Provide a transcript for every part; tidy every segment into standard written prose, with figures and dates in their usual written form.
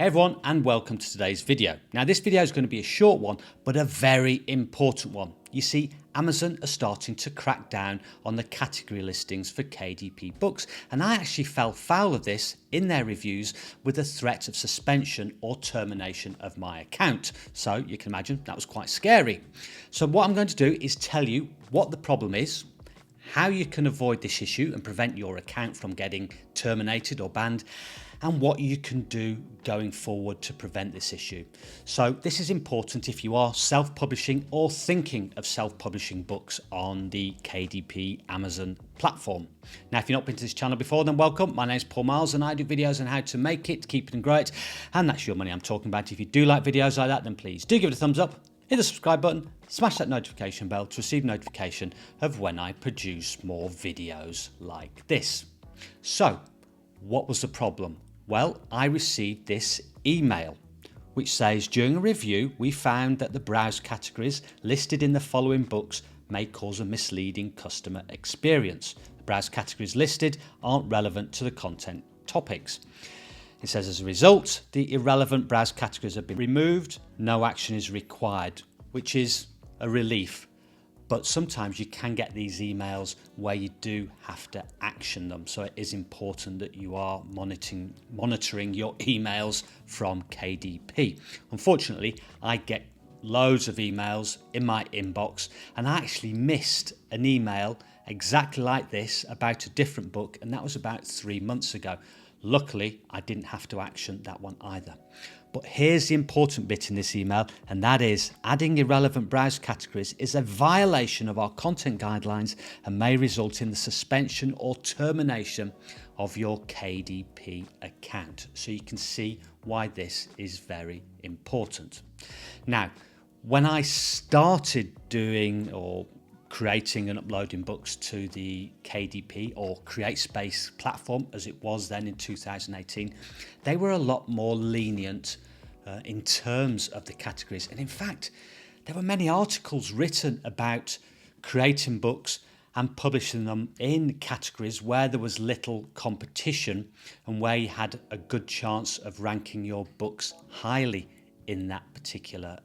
Hey everyone, and welcome to today's video. Now this video is going to be a short one, but a very important one. You see, Amazon are starting to crack down on the category listings for KDP books, and I actually fell foul of this in their reviews with the threat of suspension or termination of my account. So you can imagine that was quite scary. So what I'm going to do is tell you what the problem is, how you can avoid this issue and prevent your account from getting terminated or banned, and what you can do going forward to prevent this issue. So this is important if you are self-publishing or thinking of self-publishing books on the KDP Amazon platform. Now, if you've not been to this channel before, then welcome. My name is Marles and I do videos on how to make it, keep it and grow it. And that's your money I'm talking about. If you do like videos like that, then please do give it a thumbs up, hit the subscribe button, smash that notification bell to receive notification of when I produce more videos like this. So, what was the problem? Well, I received this email which says, during a review, we found that the browse categories listed in the following books may cause a misleading customer experience. The browse categories listed aren't relevant to the content topics. It says, as a result, the irrelevant browse categories have been removed. No action is required, which is a relief. But sometimes you can get these emails where you do have to action them. So it is important that you are monitoring your emails from KDP. Unfortunately, I get loads of emails in my inbox, and I actually missed an email exactly like this about a different book, and that was about 3 months ago. Luckily, I didn't have to action that one either. But here's the important bit in this email, and that is adding irrelevant browse categories is a violation of our content guidelines and may result in the suspension or termination of your KDP account. So you can see why this is very important. Now, when I started doing or creating and uploading books to the KDP or CreateSpace platform, as it was then in 2018, they were a lot more lenient in terms of the categories. And in fact, there were many articles written about creating books and publishing them in categories where there was little competition and where you had a good chance of ranking your books highly in that particular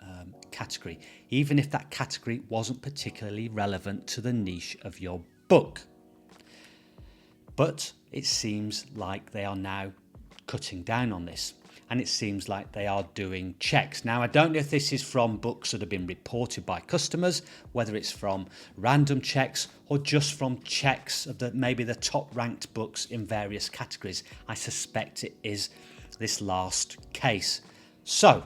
category, even if that category wasn't particularly relevant to the niche of your book. But it seems like they are now cutting down on this, and it seems like they are doing checks. Now, I don't know if this is from books that have been reported by customers, whether it's from random checks or just from checks of maybe the top ranked books in various categories. I suspect it is this last case. So,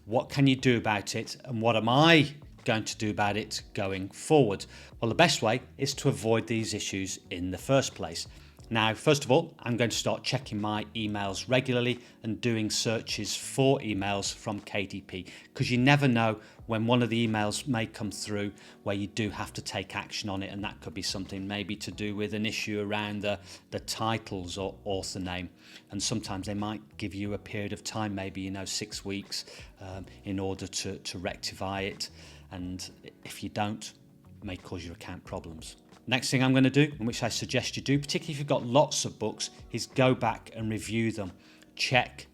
what can you do about it, and what am I going to do about it going forward? Well, the best way is to avoid these issues in the first place. Now, first of all, I'm going to start checking my emails regularly and doing searches for emails from KDP, because you never know when one of the emails may come through where you do have to take action on it, and that could be something maybe to do with an issue around the titles or author name. And sometimes they might give you a period of time, maybe 6 weeks, in order to rectify it. And if you don't, it may cause your account problems. Next thing I'm going to do, and which I suggest you do, particularly if you've got lots of books, is go back and review them. Check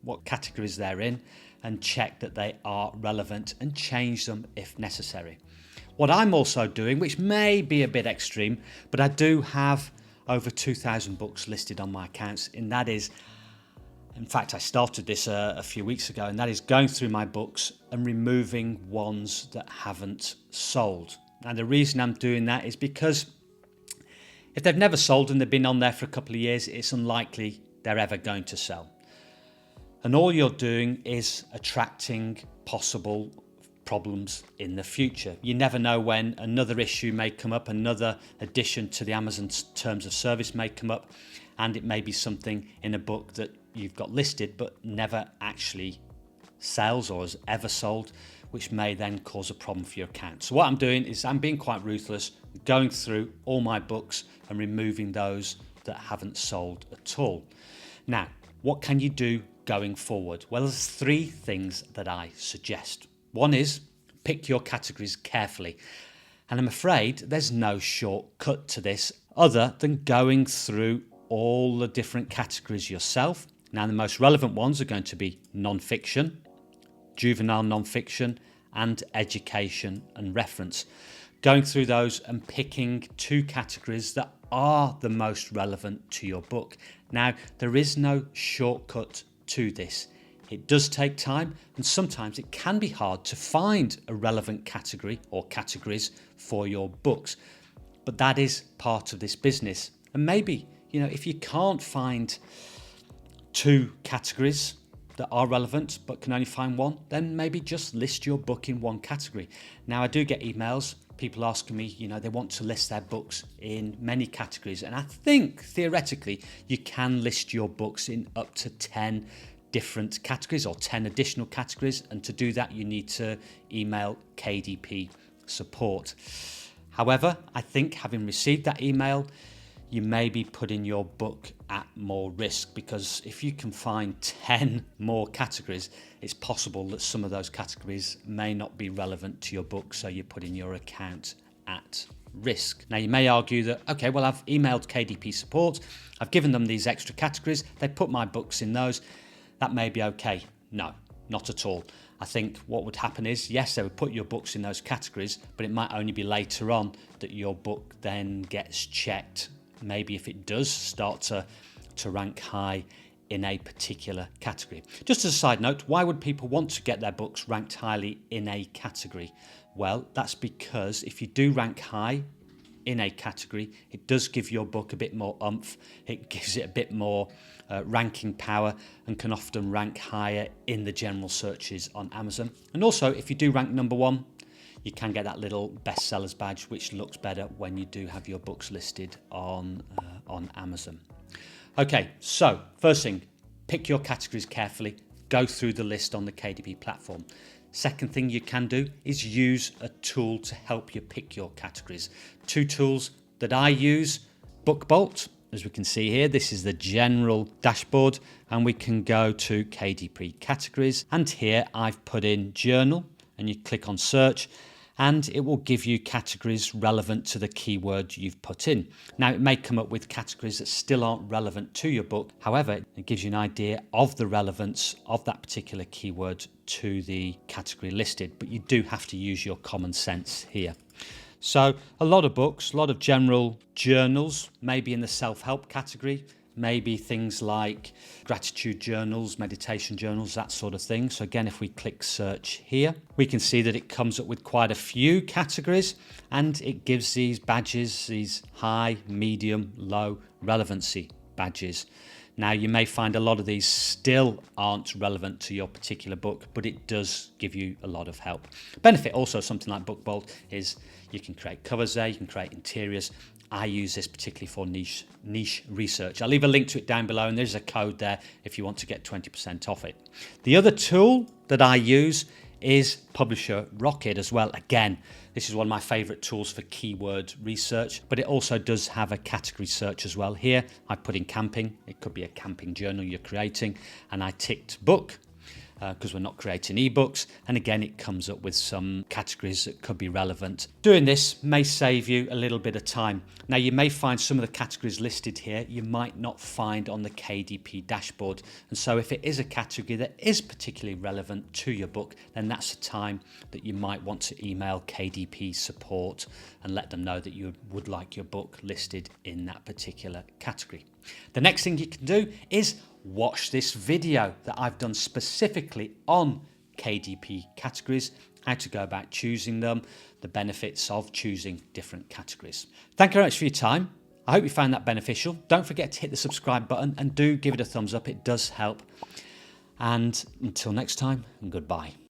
what categories they're in and check that they are relevant and change them if necessary. What I'm also doing, which may be a bit extreme, but I do have over 2,000 books listed on my accounts, and that is, in fact, I started this a few weeks ago, and that is going through my books and removing ones that haven't sold. And the reason I'm doing that is because if they've never sold and they've been on there for a couple of years, it's unlikely they're ever going to sell. And all you're doing is attracting possible problems in the future. You never know when another issue may come up, another addition to the Amazon terms of service may come up, and it may be something in a book that you've got listed but never actually sells or has ever sold, which may then cause a problem for your account. So what I'm doing is I'm being quite ruthless, going through all my books and removing those that haven't sold at all. Now, what can you do going forward? Well, there's 3 things that I suggest. One is pick your categories carefully. And I'm afraid there's no shortcut to this other than going through all the different categories yourself Now, the most relevant ones are going to be non-fiction, juvenile non-fiction, and education and reference. Going through those and picking 2 categories that are the most relevant to your book. Now, there is no shortcut to this. It does take time, and sometimes it can be hard to find a relevant category or categories for your books. But that is part of this business. And maybe, if you can't find 2 categories that are relevant but can only find 1, then maybe just list your book in 1 category. Now, I do get emails, people asking me, they want to list their books in many categories. And I think theoretically you can list your books in up to 10 different categories or 10 additional categories. And to do that, you need to email KDP support. However, I think having received that email, you may be putting your book at more risk, because if you can find 10 more categories, it's possible that some of those categories may not be relevant to your book, so you're putting your account at risk. Now, you may argue that, okay, well, I've emailed KDP support, I've given them these extra categories, they put my books in those, that may be okay. No, not at all. I think what would happen is, yes, they would put your books in those categories, but it might only be later on that your book then gets checked. Maybe if it does start to rank high in a particular category. Just as a side note, why would people want to get their books ranked highly in a category? Well, that's because if you do rank high in a category, it does give your book a bit more oomph, it gives it a bit more ranking power, and can often rank higher in the general searches on Amazon. And also, if you do rank number 1, you can get that little bestsellers badge, which looks better when you do have your books listed on Amazon. Okay, so first thing, pick your categories carefully, go through the list on the KDP platform. Second thing you can do is use a tool to help you pick your categories. 2 tools that I use: BookBolt, as we can see here, this is the general dashboard, and we can go to KDP categories, and here I've put in journal, and you click on search, and it will give you categories relevant to the keyword you've put in. Now, it may come up with categories that still aren't relevant to your book. However, it gives you an idea of the relevance of that particular keyword to the category listed, but you do have to use your common sense here. So a lot of books, a lot of general journals, maybe in the self-help category, maybe things like gratitude journals, meditation journals, that sort of thing. So again, if we click search here, we can see that it comes up with quite a few categories, and it gives these badges, these high, medium, low relevancy badges. Now, you may find a lot of these still aren't relevant to your particular book, but it does give you a lot of help. Benefit also something like BookBolt is you can create covers there, you can create interiors. I use this particularly for niche research. I'll leave a link to it down below, and there's a code there if you want to get 20% off it. The other tool that I use is Publisher Rocket as well. Again, this is one of my favorite tools for keyword research, but it also does have a category search as well. Here, I put in camping. It could be a camping journal you're creating, and I ticked book, because we're not creating ebooks, and again it comes up with some categories that could be relevant. Doing this may save you a little bit of time. Now, you may find some of the categories listed here you might not find on the KDP dashboard, and so if it is a category that is particularly relevant to your book, then that's the time that you might want to email KDP support and let them know that you would like your book listed in that particular category. The next thing you can do is watch this video that I've done specifically on KDP categories, how to go about choosing them, the benefits of choosing different categories. Thank you very much for your time. I hope you found that beneficial. Don't forget to hit the subscribe button and do give it a thumbs up. It does help. And until next time, goodbye.